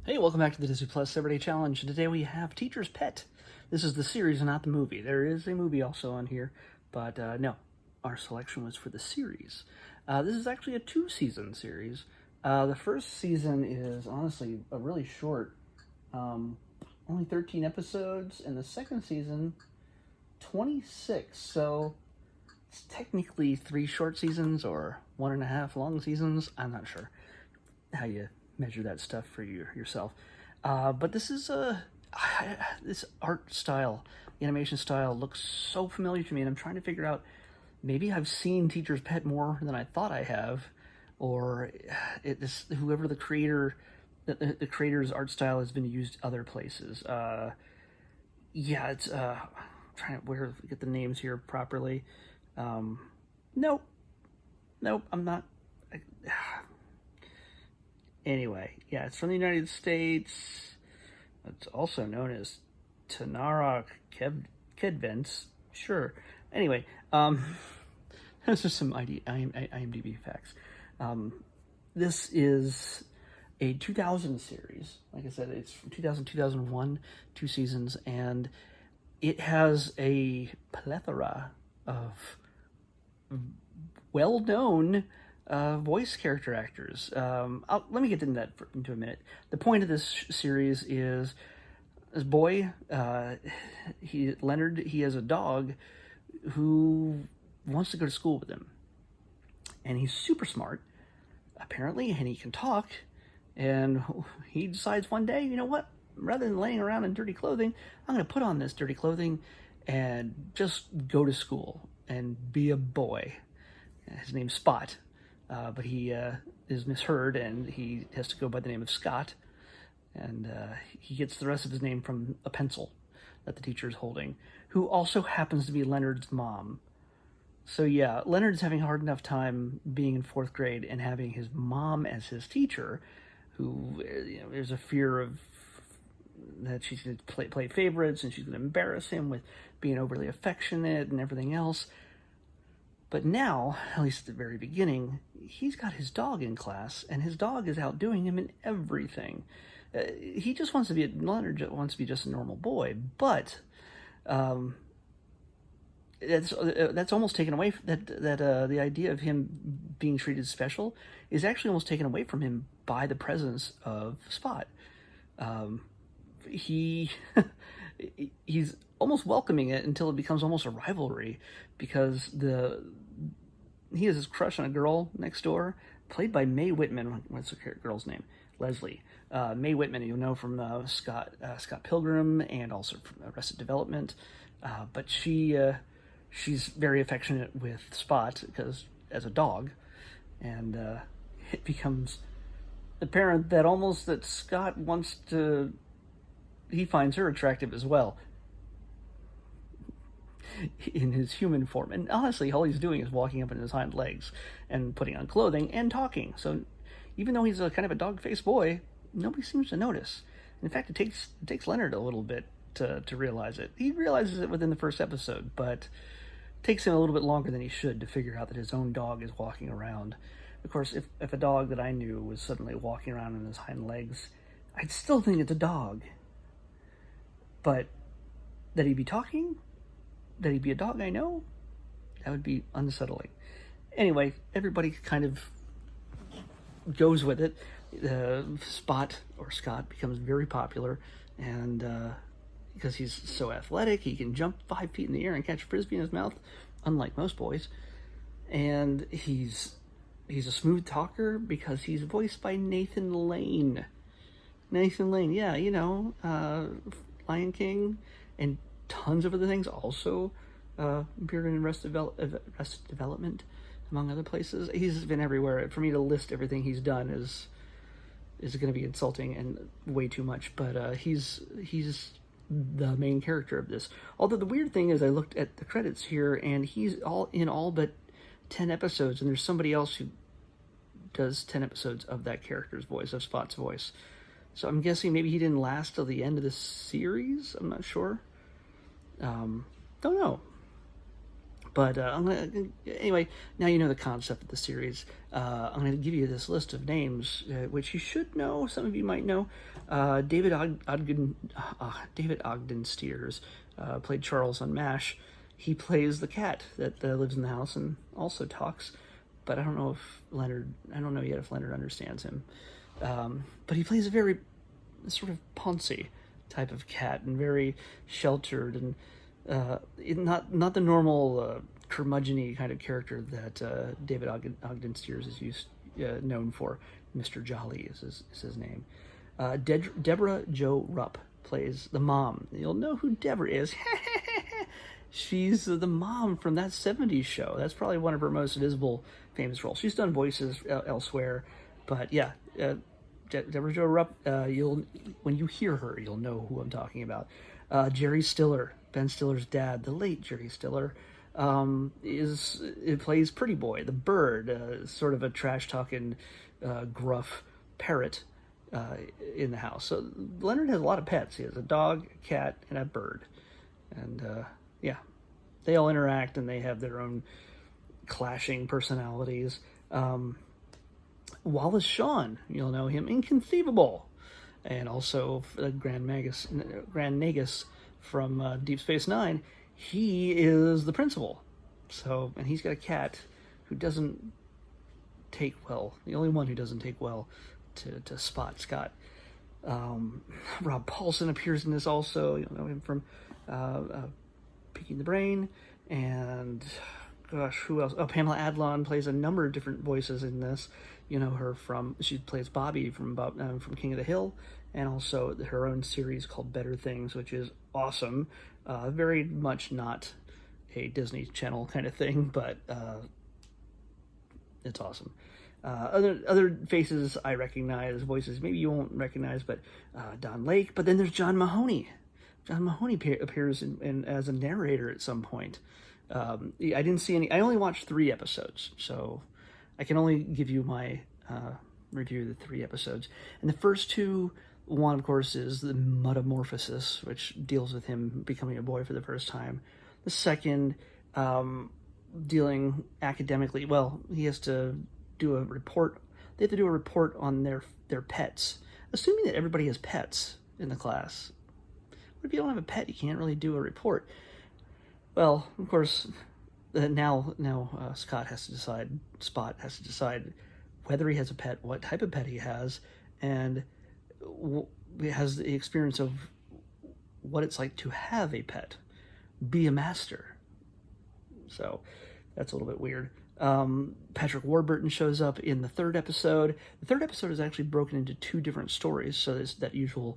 Hey, welcome back to the Disney Plus Everyday Challenge. Today we have Teacher's Pet. This is the series and not the movie. There is a movie also on here, but no, our selection was for the series. This is actually a 2-season series. The first season is honestly a really short, only 13 episodes, and the second season, 26. So it's technically 3 short seasons or 1.5 long seasons. I'm not sure how you measure that stuff for yourself. But this is this art style, animation style looks so familiar to me, and I'm trying to figure out, maybe I've seen Teacher's Pet more than I thought I have, or whoever the creator's art style has been used other places. Yeah, it's trying to get the names here properly. Nope, I'm not. Anyway, yeah, it's from the United States. It's also known as Tanara Kedvents. Sure. Anyway, those are some IMDb facts. This is a 2000 series. Like I said, it's from 2000, 2001, 2 seasons, and it has a plethora of well-known voice character actors. Let me get into that into a minute. The point of this series is this boy, Leonard, he has a dog who wants to go to school with him. And he's super smart, apparently, and he can talk. And he decides one day, you know what? Rather than laying around in dirty clothing, I'm going to put on this dirty clothing and just go to school and be a boy. His name's Spot. But he is misheard, and he has to go by the name of Scott. And he gets the rest of his name from a pencil that the teacher is holding, who also happens to be Leonard's mom. So yeah, Leonard's having a hard enough time being in 4th grade and having his mom as his teacher, who, there's a fear of that she's going to play favorites, and she's going to embarrass him with being overly affectionate and everything else. But now, at least at the very beginning, he's got his dog in class, and his dog is outdoing him in everything. Leonard wants to be just a normal boy, but that's almost taken away. The idea of him being treated special is actually almost taken away from him by the presence of Spot. He's almost welcoming it until it becomes almost a rivalry, because he has this crush on a girl next door, played by Mae Whitman. What's the girl's name? Leslie. Mae Whitman, you'll know from Scott Pilgrim and also from Arrested Development. But she's very affectionate with Spot because as a dog, and it becomes apparent that Scott he finds her attractive as well, in his human form. And honestly, all he's doing is walking up on his hind legs and putting on clothing and talking. So even though he's a kind of a dog-faced boy, nobody seems to notice. In fact, it takes Leonard a little bit to realize it. He realizes it within the first episode, but it takes him a little bit longer than he should to figure out that his own dog is walking around. Of course, if a dog that I knew was suddenly walking around on his hind legs, I'd still think it's a dog. But that he'd be talking, that he'd be a dog I know, that would be unsettling. Anyway, everybody kind of goes with it. Spot, or Scott, becomes very popular, and because he's so athletic, he can jump 5 feet in the air and catch a frisbee in his mouth, unlike most boys. And he's a smooth talker because he's voiced by Nathan Lane. Yeah, Lion King and tons of other things, also appeared in Arrested Development, among other places. He's been everywhere. For me to list everything he's done is going to be insulting and way too much, but he's the main character of this. Although the weird thing is, I looked at the credits here, and he's all but 10 episodes, and there's somebody else who does 10 episodes of that character's voice, of Spot's voice. So I'm guessing maybe he didn't last till the end of the series. I'm not sure. Don't know. But anyway, now you know the concept of the series. I'm going to give you this list of names, which you should know. Some of you might know. David Ogden Steers played Charles on MASH. He plays the cat that lives in the house and also talks. But I don't know yet if Leonard understands him. But he plays a very sort of poncy type of cat and very sheltered and not the normal curmudgeon-y kind of character that David Ogden Steers is known for. Mr. Jolly is his name. Deborah Jo Rupp plays the mom. You'll know who Deborah is. She's the mom from that 70s show. That's probably one of her most visible, famous roles. She's done voices elsewhere, but yeah, Deborah Jo Rupp, when you hear her, you'll know who I'm talking about. Jerry Stiller, Ben Stiller's dad, the late Jerry Stiller, plays Pretty Boy, the bird, sort of a trash-talking, gruff parrot in the house. So Leonard has a lot of pets. He has a dog, a cat, and a bird. And yeah, they all interact and they have their own clashing personalities. Wallace Shawn, you'll know him, Inconceivable, and also Grand Nagus from Deep Space Nine. He is the principal. So, and he's got a cat who doesn't take well. The only one who doesn't take well to Scott. Rob Paulson appears in this also. You'll know him from Peeking the Brain, and gosh, who else? Oh, Pamela Adlon plays a number of different voices in this. You know her she plays Bobby from King of the Hill, and also her own series called Better Things, which is awesome. Very much not a Disney Channel kind of thing, but it's awesome. Other faces I recognize, voices maybe you won't recognize, but Don Lake. But then there's John Mahoney. John Mahoney appears as a narrator at some point. I didn't see any. I only watched 3 episodes, so I can only give you my review of the 3 episodes. And the first 2, one of course is the Metamorphosis, which deals with him becoming a boy for the first time. The second, dealing academically. Well, he has to do a report. They have to do a report on their pets, assuming that everybody has pets in the class. What if you don't have a pet? You can't really do a report. Well, of course, now Spot has to decide whether he has a pet, what type of pet he has, and has the experience of what it's like to have a pet, be a master. So that's a little bit weird. Patrick Warburton shows up in the 3rd episode. The 3rd episode is actually broken into 2 different stories, so there's that usual.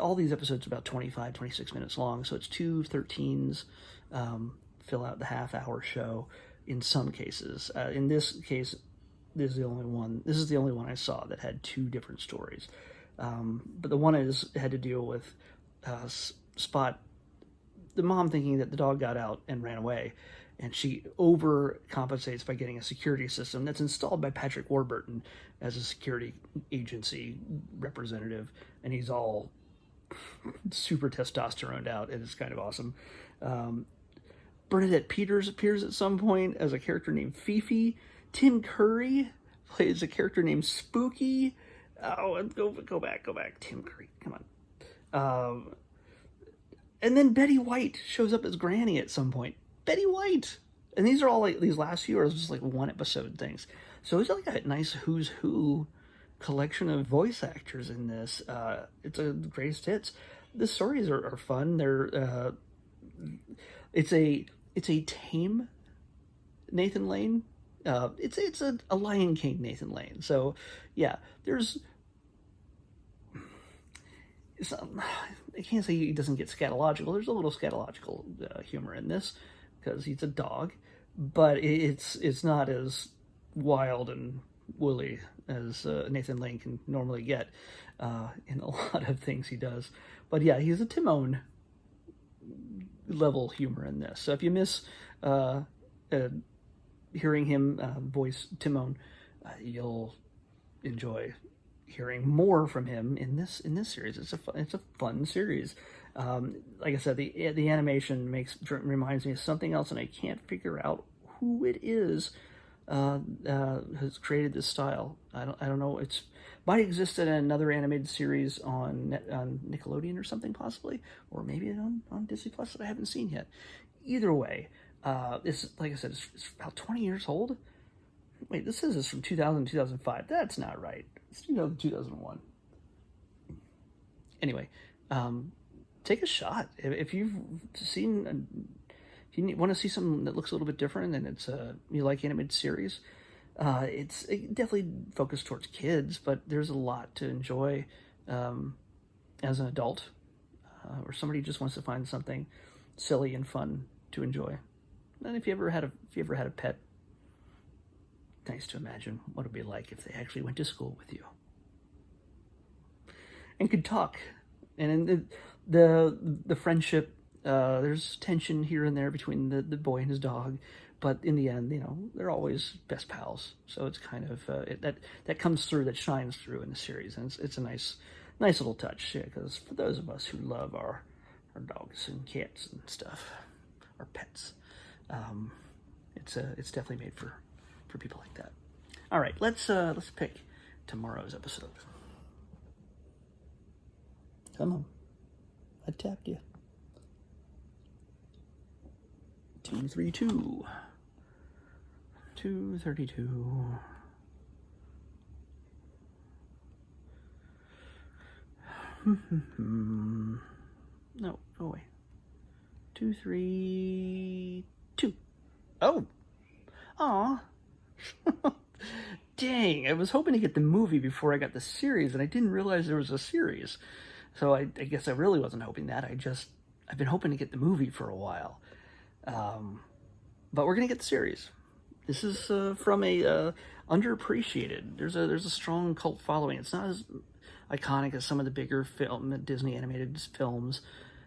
All these episodes are about 25, 26 minutes long, so it's 2 13s. Fill out the half-hour show in some cases. In this case, this is the only one I saw that had 2 different stories. But the one had to deal with Spot, the mom thinking that the dog got out and ran away, and she overcompensates by getting a security system that's installed by Patrick Warburton as a security agency representative, and he's all super testosteroned out, and it's kind of awesome. Bernadette Peters appears at some point as a character named Fifi. Tim Curry plays a character named Spooky. Oh, go back. Tim Curry, come on. And then Betty White shows up as Granny at some point. Betty White! And these are all these last few are just 1 episode things. So it's a nice who's who collection of voice actors in this. It's a greatest hits. The stories are fun. They're it's a tame Nathan Lane. It's a Lion King Nathan Lane. So yeah, I can't say he doesn't get scatological. There's a little scatological humor in this because he's a dog, but it's not as wild and woolly as Nathan Lane can normally get in a lot of things he does. But yeah, he's a Timon level humor in this. So if you miss hearing him voice Timon, you'll enjoy hearing more from him in this series. It's a fun series. Like I said, the animation reminds me of something else, and I can't figure out who it is has created this style. I don't know. It's might exist in another animated series on Nickelodeon or something, possibly, or maybe on Disney Plus that I haven't seen yet. Either way, this, like I said, it's about 20 years old. Wait, this is from 2000 to 2005. That's not right. It's 2001. Anyway, take a shot if you've seen. If you want to see something that looks a little bit different and it's you like animated series, it's definitely focused towards kids, but there's a lot to enjoy as an adult, or somebody who just wants to find something silly and fun to enjoy. And if you ever had a pet, nice to imagine what it'd be like if they actually went to school with you and could talk. And in the friendship, there's tension here and there between the boy and his dog, but in the end, they're always best pals. So it's kind of that comes through, that shines through in the series, and it's a nice little touch, because for those of us who love our dogs and cats and stuff, our pets, it's definitely made for people like that. All right, let's pick tomorrow's episode. Come on, I tapped you. 232. 232. No, go away. 232. Oh. Aw. Dang, I was hoping to get the movie before I got the series, and I didn't realize there was a series. So I guess I really wasn't hoping that. I've been hoping to get the movie for a while. But we're gonna get the series. This is from a underappreciated. There's a strong cult following. It's not as iconic as some of the bigger Disney animated films,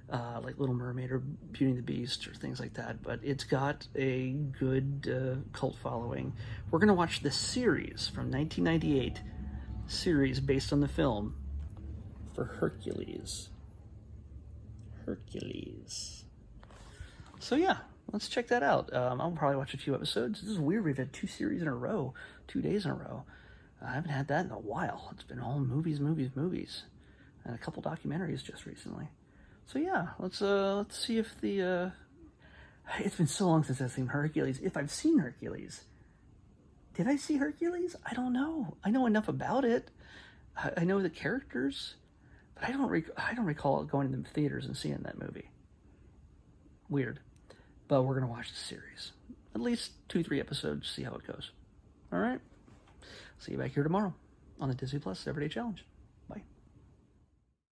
like Little Mermaid or Beauty and the Beast or things like that. But it's got a good cult following. We're gonna watch the series from 1998, series based on the film for Hercules. So yeah, let's check that out. I'll probably watch a few episodes. This is weird. We've had 2 series in a row, 2 days in a row. I haven't had that in a while. It's been all movies, and a couple documentaries just recently. So yeah, let's see if the. It's been so long since I've seen Hercules. If I've seen Hercules, did I see Hercules? I don't know. I know enough about it. I know the characters, but I don't recall going to the theaters and seeing that movie. Weird. But we're going to watch the series. At least 2-3 episodes, see how it goes. All right? See you back here tomorrow on the Disney Plus Everyday Challenge.